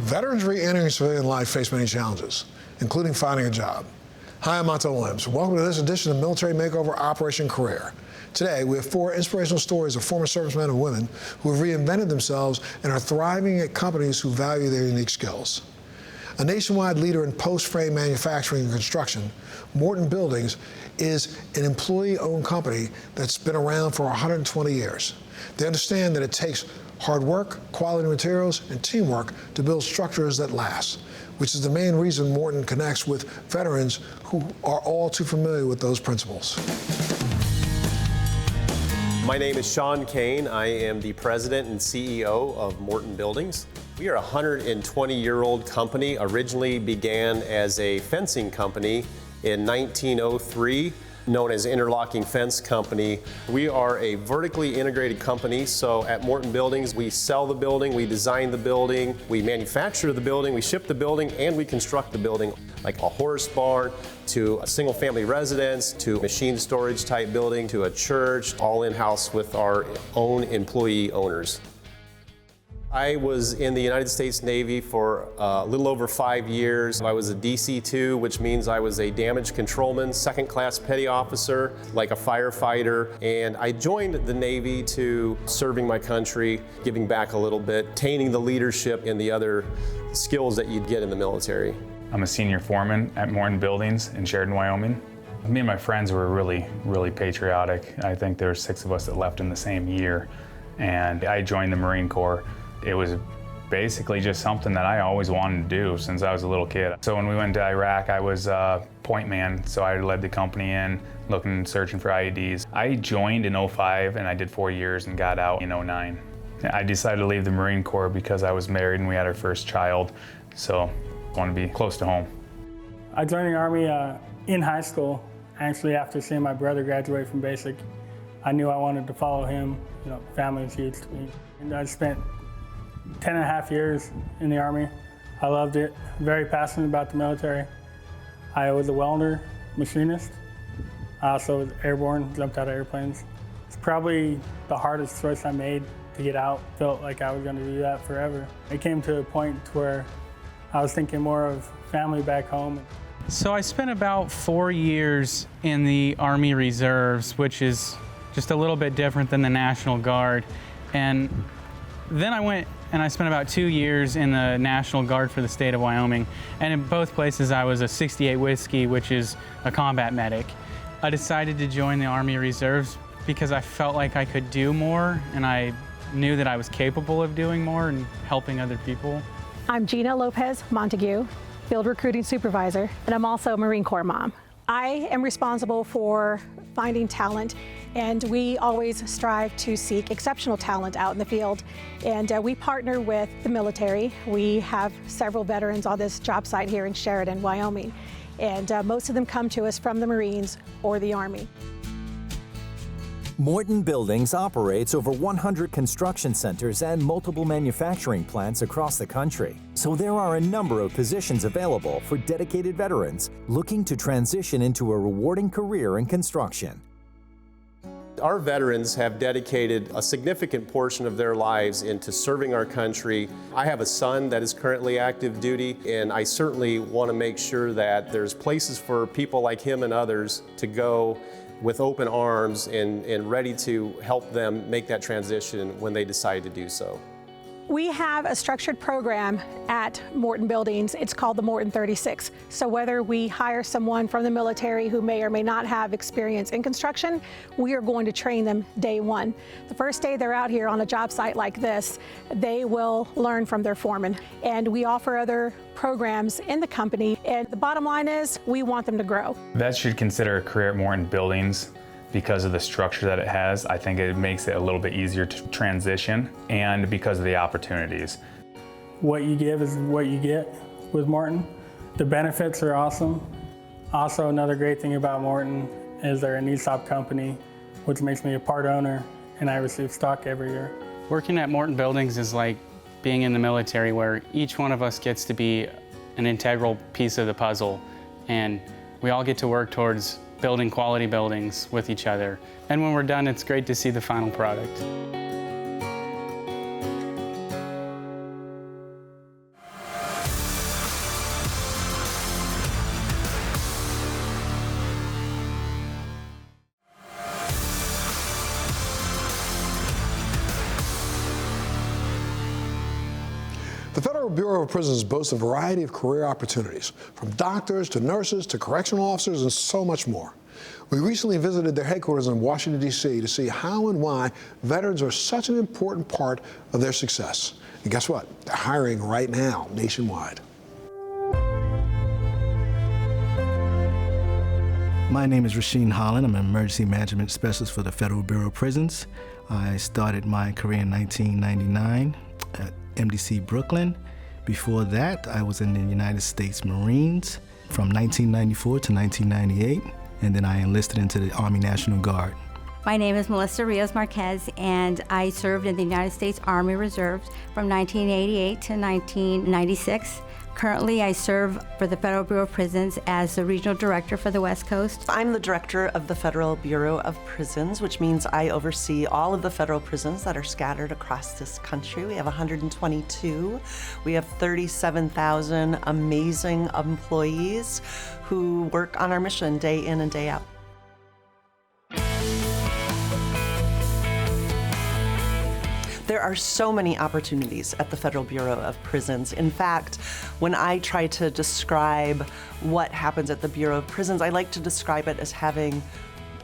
Veterans re-entering civilian life face many challenges, including finding a job. Hi, I'm Montel Williams. Welcome to this edition of Military Makeover Operation Career. Today, we have 4 inspirational stories of former servicemen and women who have reinvented themselves and are thriving at companies who value their unique skills. A nationwide leader in post-frame manufacturing and construction, Morton Buildings is an employee-owned company that's been around for 120 years. They understand that it takes hard work, quality materials, and teamwork to build structures that last, which is the main reason Morton connects with veterans who are all too familiar with those principles. My name is Sean Kane. I am the president and CEO of Morton Buildings. We are a 120-year-old company, originally began as a fencing company in 1903, known as Interlocking Fence Company. We are a vertically integrated company, so at Morton Buildings, we sell the building, we design the building, we manufacture the building, we ship the building, and we construct the building, like a horse barn, to a single-family residence, to a machine storage type building, to a church, all in-house with our own employee owners. I was in the United States Navy for a little over 5 years. I was a DC-2, which means I was a damage controlman, second-class petty officer, like a firefighter. And I joined the Navy to serving my country, giving back a little bit, attaining the leadership and the other skills that you'd get in the military. I'm a senior foreman at Morton Buildings in Sheridan, Wyoming. Me and my friends were really patriotic. I think there were 6 of us that left in the same year. And I joined the Marine Corps. It was basically just something that I always wanted to do since I was a little kid. So when we went to Iraq, I was point man, so I led the company in, searching for IEDs. I joined in 05 and I did 4 years and got out in 09. I decided to leave the Marine Corps because I was married and we had our first child, so I wanted to be close to home. I joined the Army in high school, actually after seeing my brother graduate from basic. I knew I wanted to follow him. Family is huge to me. And I spent 10.5 years in the Army. I loved it, very passionate about the military. I was a welder, machinist. I also was airborne, jumped out of airplanes. It's probably the hardest choice I made to get out. Felt like I was gonna do that forever. It came to a point where I was thinking more of family back home. So I spent about 4 years in the Army Reserves, which is just a little bit different than the National Guard. And then I went and I spent about 2 years in the National Guard for the state of Wyoming. And in both places I was a 68 Whiskey, which is a combat medic. I decided to join the Army Reserves because I felt like I could do more and I knew that I was capable of doing more and helping other people. I'm Gina Lopez Montague, Field Recruiting Supervisor, and I'm also a Marine Corps mom. I am responsible for finding talent, and we always strive to seek exceptional talent out in the field. And we partner with the military. We have several veterans on this job site here in Sheridan, Wyoming, and most of them come to us from the Marines or the Army. Morton Buildings operates over 100 construction centers and multiple manufacturing plants across the country. So there are a number of positions available for dedicated veterans looking to transition into a rewarding career in construction. Our veterans have dedicated a significant portion of their lives into serving our country. I have a son that is currently active duty, and I certainly want to make sure that there's places for people like him and others to go with open arms and ready to help them make that transition when they decide to do so. We have a structured program at Morton Buildings. It's called the Morton 36. So whether we hire someone from the military who may or may not have experience in construction, we are going to train them day one. The first day they're out here on a job site like this, they will learn from their foreman. And we offer other programs in the company. And the bottom line is we want them to grow. Vets should consider a career at Morton Buildings because of the structure that it has. I think it makes it a little bit easier to transition, and because of the opportunities. What you give is what you get with Morton. The benefits are awesome. Also, another great thing about Morton is they're an ESOP company, which makes me a part owner, and I receive stock every year. Working at Morton Buildings is like being in the military, where each one of us gets to be an integral piece of the puzzle, and we all get to work towards building quality buildings with each other. And when we're done, it's great to see the final product. The Federal Bureau of Prisons boasts a variety of career opportunities, from doctors to nurses to correctional officers and so much more. We recently visited their headquarters in Washington, D.C. to see how and why veterans are such an important part of their success. And guess what? They're hiring right now nationwide. My name is Rasheen Holland. I'm an emergency management specialist for the Federal Bureau of Prisons. I started my career in 1999 at MDC Brooklyn. Before that, I was in the United States Marines from 1994 to 1998, and then I enlisted into the Army National Guard. My name is Melissa Rios Marquez, and I served in the United States Army Reserves from 1988 to 1996. Currently, I serve for the Federal Bureau of Prisons as the Regional Director for the West Coast. I'm the Director of the Federal Bureau of Prisons, which means I oversee all of the federal prisons that are scattered across this country. We have 122. We have 37,000 amazing employees who work on our mission day in and day out. There are so many opportunities at the Federal Bureau of Prisons. In fact, when I try to describe what happens at the Bureau of Prisons, I like to describe it as having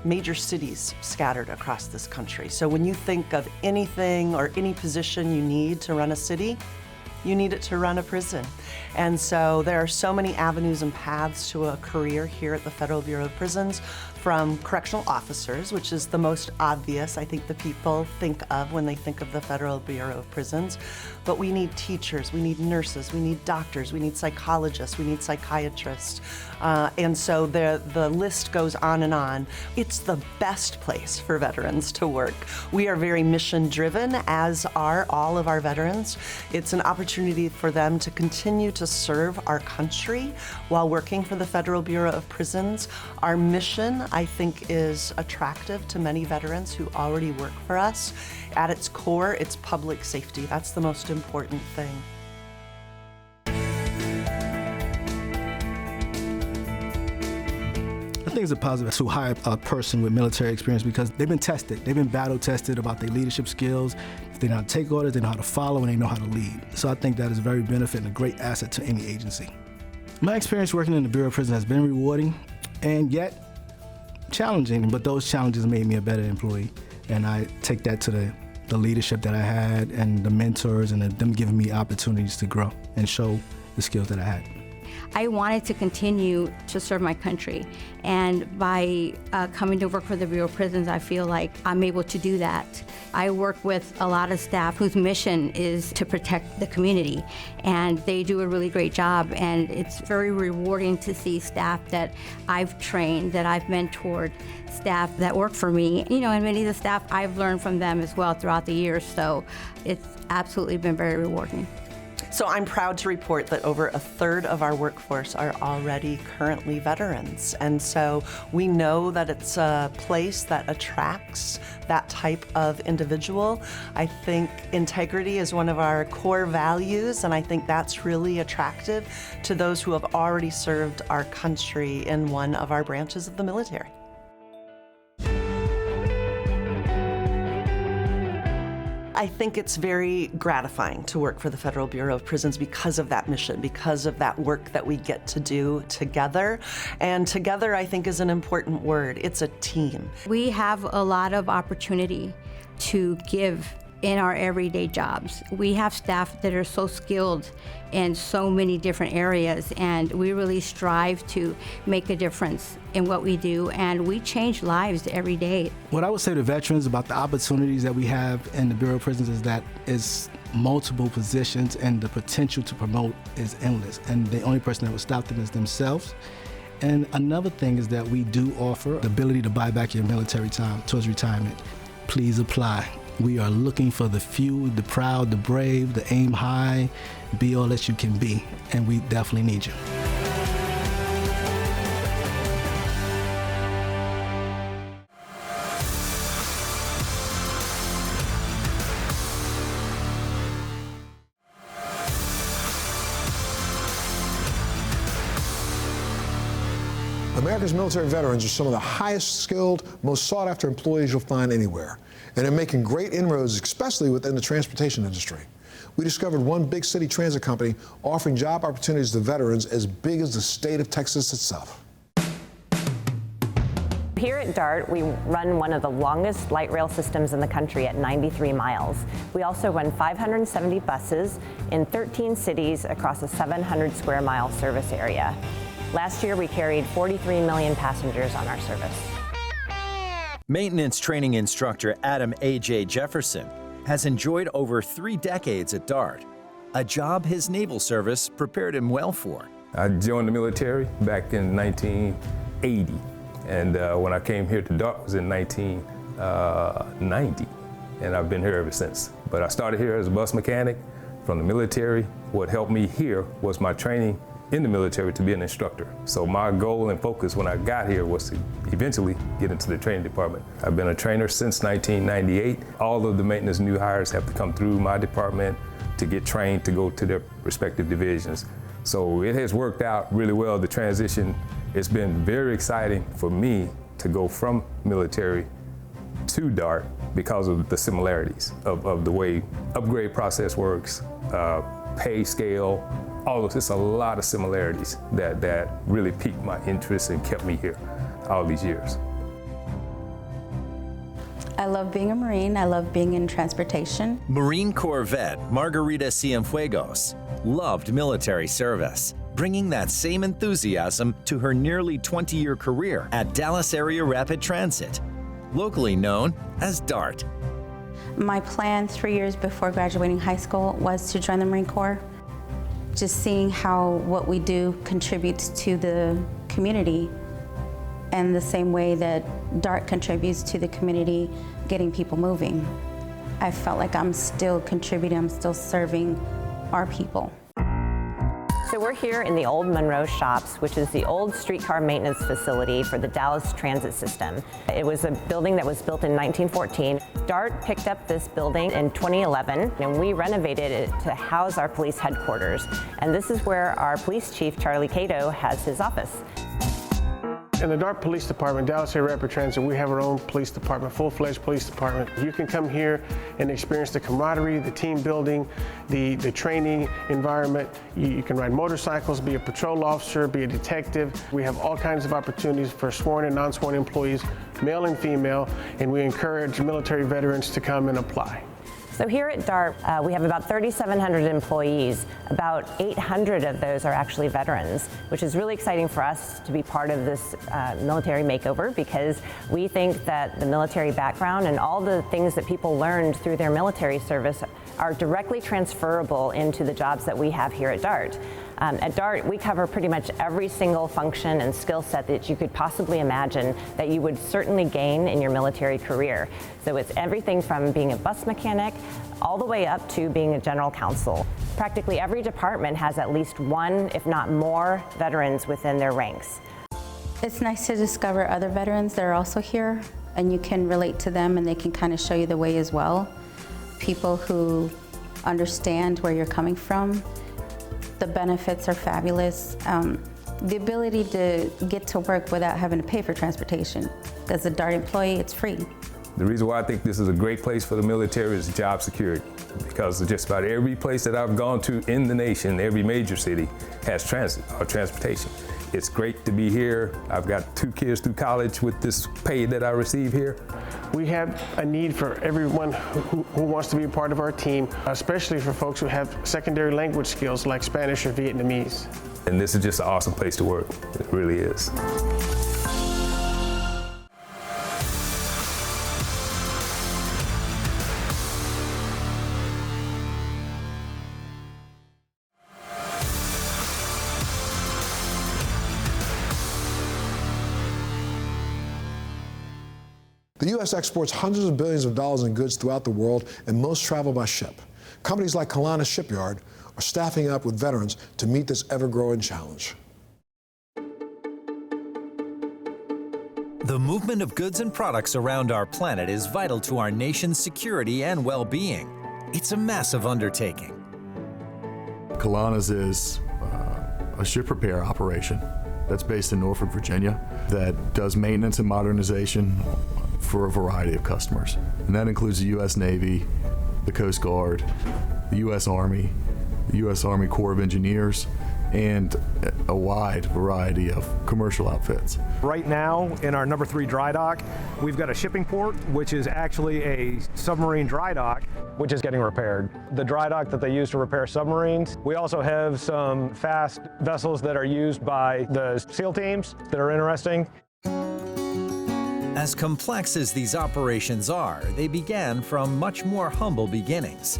major cities scattered across this country. So when you think of anything or any position you need to run a city, you need it to run a prison. And so there are so many avenues and paths to a career here at the Federal Bureau of Prisons, from correctional officers, which is the most obvious, I think, the people think of when they think of the Federal Bureau of Prisons. But we need teachers, we need nurses, we need doctors, we need psychologists, we need psychiatrists. And so the list goes on and on. It's the best place for veterans to work. We are very mission driven, as are all of our veterans. It's an opportunity for them to continue to serve our country while working for the Federal Bureau of Prisons. Our mission, I think, is attractive to many veterans who already work for us. At its core, it's public safety. That's the most important thing. I think it's a positive to hire a person with military experience because they've been tested. They've been battle tested about their leadership skills. If they know how to take orders, they know how to follow, and they know how to lead. So I think that is a very benefit and a great asset to any agency. My experience working in the Bureau of Prisons has been rewarding and yet challenging, but those challenges made me a better employee. And I take that to the leadership that I had and the mentors and them giving me opportunities to grow and show the skills that I had. I wanted to continue to serve my country, and by coming to work for the Bureau of Prisons, I feel like I'm able to do that. I work with a lot of staff whose mission is to protect the community, and they do a really great job, and it's very rewarding to see staff that I've trained, that I've mentored, staff that work for me, you know, and many of the staff I've learned from them as well throughout the years, so it's absolutely been very rewarding. So I'm proud to report that over a third of our workforce are already currently veterans. And so we know that it's a place that attracts that type of individual. I think integrity is one of our core values, and I think that's really attractive to those who have already served our country in one of our branches of the military. I think it's very gratifying to work for the Federal Bureau of Prisons because of that mission, because of that work that we get to do together. And together, I think, is an important word. It's a team. We have a lot of opportunity to give in our everyday jobs. We have staff that are so skilled in so many different areas, and we really strive to make a difference in what we do, and we change lives every day. What I would say to veterans about the opportunities that we have in the Bureau of Prisons is that it's multiple positions and the potential to promote is endless, and the only person that will stop them is themselves. And another thing is that we do offer the ability to buy back your military time towards retirement. Please apply. We are looking for the few, the proud, the brave, the aim high, be all that you can be, and we definitely need you. America's military veterans are some of the highest skilled, most sought after employees you'll find anywhere. And they're making great inroads, especially within the transportation industry. We discovered one big city transit company offering job opportunities to veterans as big as the state of Texas itself. Here at DART, we run one of the longest light rail systems in the country at 93 miles. We also run 570 buses in 13 cities across a 700 square mile service area. Last year, we carried 43 million passengers on our service. Maintenance training instructor Adam A.J. Jefferson has enjoyed over 3 decades at DART, a job his naval service prepared him well for. I joined the military back in 1980. And when I came here to DART was in 1990, and I've been here ever since. But I started here as a bus mechanic from the military. What helped me here was my training in the military to be an instructor. So my goal and focus when I got here was to eventually get into the training department. I've been a trainer since 1998. All of the maintenance new hires have to come through my department to get trained to go to their respective divisions. So it has worked out really well, the transition. It's been very exciting for me to go from military to DART because of the similarities of the way upgrade process works, pay scale, all of this. A lot of similarities that really piqued my interest and kept me here all these years. I love being a Marine. I love being in transportation. Marine Corps vet Margarita Cienfuegos loved military service, bringing that same enthusiasm to her nearly 20-year career at Dallas Area Rapid Transit, locally known as DART. My plan 3 years before graduating high school was to join the Marine Corps. Just seeing how what we do contributes to the community and the same way that DART contributes to the community, getting people moving. I felt like I'm still contributing, I'm still serving our people. So we're here in the old Monroe Shops, which is the old streetcar maintenance facility for the Dallas Transit System. It was a building that was built in 1914. DART picked up this building in 2011, and we renovated it to house our police headquarters. And this is where our police chief, Charlie Cato, has his office. In the DART Police Department, Dallas Area Rapid Transit, we have our own police department, full-fledged police department. You can come here and experience the camaraderie, the team building, the training environment. You can ride motorcycles, be a patrol officer, be a detective. We have all kinds of opportunities for sworn and non-sworn employees, male and female, and we encourage military veterans to come and apply. So here at DART, we have about 3,700 employees. About 800 of those are actually veterans, which is really exciting for us to be part of this military makeover, because we think that the military background and all the things that people learned through their military service are directly transferable into the jobs that we have here at DART. At DART, we cover pretty much every single function and skill set that you could possibly imagine that you would certainly gain in your military career. So it's everything from being a bus mechanic all the way up to being a general counsel. Practically every department has at least one, if not more, veterans within their ranks. It's nice to discover other veterans that are also here, and you can relate to them and they can kind of show you the way as well. People who understand where you're coming from. The benefits are fabulous. The ability to get to work without having to pay for transportation. As a DART employee, it's free. The reason why I think this is a great place for the military is job security, because just about every place that I've gone to in the nation, every major city, has transit or transportation. It's great to be here. I've got 2 kids through college with this pay that I receive here. We have a need for everyone who wants to be a part of our team, especially for folks who have secondary language skills like Spanish or Vietnamese. And this is just an awesome place to work. It really is. The U.S. exports hundreds of billions of dollars in goods throughout the world, and most travel by ship. Companies like Colonna Shipyard are staffing up with veterans to meet this ever-growing challenge. The movement of goods and products around our planet is vital to our nation's security and well-being. It's a massive undertaking. Colonna's is a ship repair operation that's based in Norfolk, Virginia, that does maintenance and modernization for a variety of customers. And that includes the U.S. Navy, the Coast Guard, the U.S. Army, the U.S. Army Corps of Engineers, and a wide variety of commercial outfits. Right now, in our number 3 dry dock, we've got a shipping port, which is actually a submarine dry dock, which is getting repaired. The dry dock that they use to repair submarines. We also have some fast vessels that are used by the SEAL teams that are interesting. As complex as these operations are, they began from much more humble beginnings.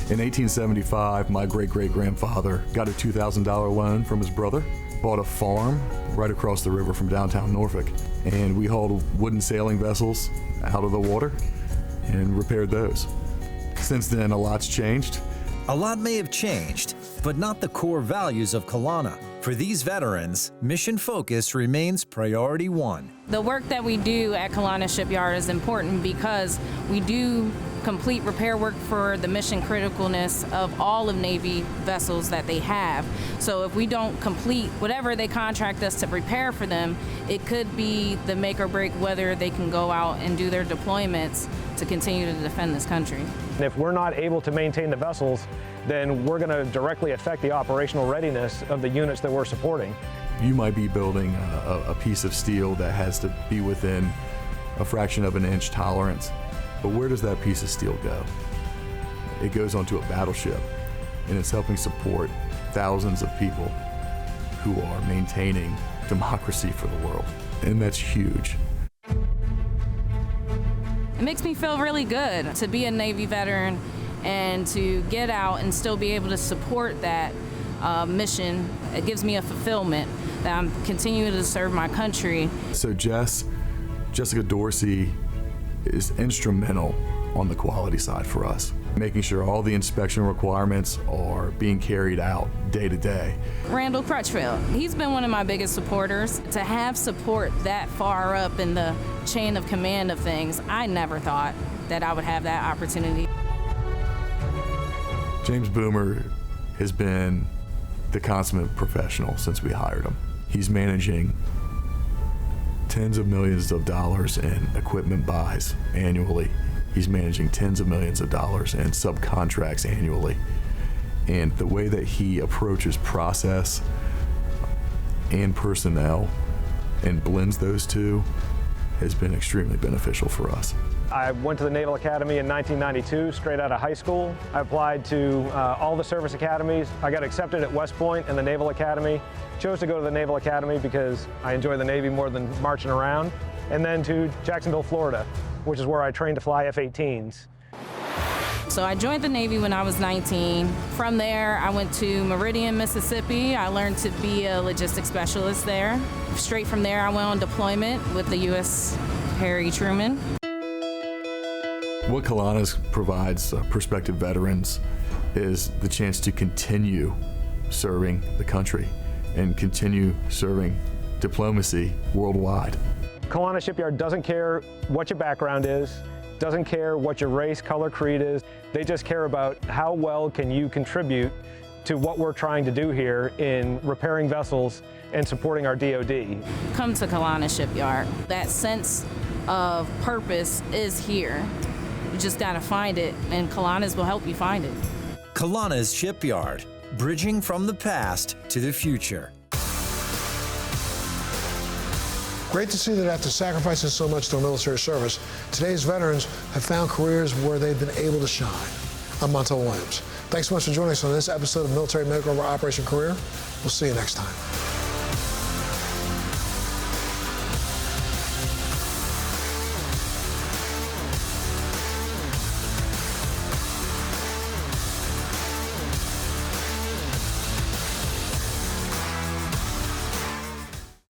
In 1875, my great-great-grandfather got a $2,000 loan from his brother, bought a farm right across the river from downtown Norfolk, and we hauled wooden sailing vessels out of the water and repaired those. Since then, a lot's changed. A lot may have changed, but not the core values of Colonna. For these veterans, mission focus remains priority 1. The work that we do at Colonna Shipyard is important because we do complete repair work for the mission criticalness of all of Navy vessels that they have. So if we don't complete whatever they contract us to repair for them, it could be the make or break whether they can go out and do their deployments to continue to defend this country. And if we're not able to maintain the vessels, then we're going to directly affect the operational readiness of the units that we're supporting. You might be building a piece of steel that has to be within a fraction of an inch tolerance. But where does that piece of steel go? It goes onto a battleship, and it's helping support thousands of people who are maintaining democracy for the world. And that's huge. It makes me feel really good to be a Navy veteran and to get out and still be able to support that mission. It gives me a fulfillment that I'm continuing to serve my country. So Jessica Dorsey is instrumental on the quality side for us, making sure all the inspection requirements are being carried out day to day. Randall Crutchfield, he's been one of my biggest supporters. To have support that far up in the chain of command of things, I never thought that I would have that opportunity. James Boomer has been the consummate professional since we hired him. He's managing tens of millions of dollars in equipment buys annually. He's managing tens of millions of dollars in subcontracts annually. And the way that he approaches process and personnel and blends those two has been extremely beneficial for us. I went to the Naval Academy in 1992, straight out of high school. I applied to all the service academies. I got accepted at West Point and the Naval Academy. Chose to go to the Naval Academy because I enjoy the Navy more than marching around. And then to Jacksonville, Florida, which is where I trained to fly F-18s. So I joined the Navy when I was 19. From there, I went to Meridian, Mississippi. I learned to be a logistics specialist there. Straight from there, I went on deployment with the U.S. Harry Truman. What Colonna provides prospective veterans is the chance to continue serving the country and continue serving diplomacy worldwide. Colonna Shipyard doesn't care what your background is, doesn't care what your race, color, creed is. They just care about how well can you contribute to what we're trying to do here in repairing vessels and supporting our DoD. Come to Colonna Shipyard. That sense of purpose is here. You just gotta find it, and Colonna's will help you find it. Colonna's Shipyard, bridging from the past to the future. Great to see that after sacrificing so much to their military service, today's veterans have found careers where they've been able to shine. I'm Montel Williams. Thanks so much for joining us on this episode of Military Makeover Operation Career. We'll see you next time.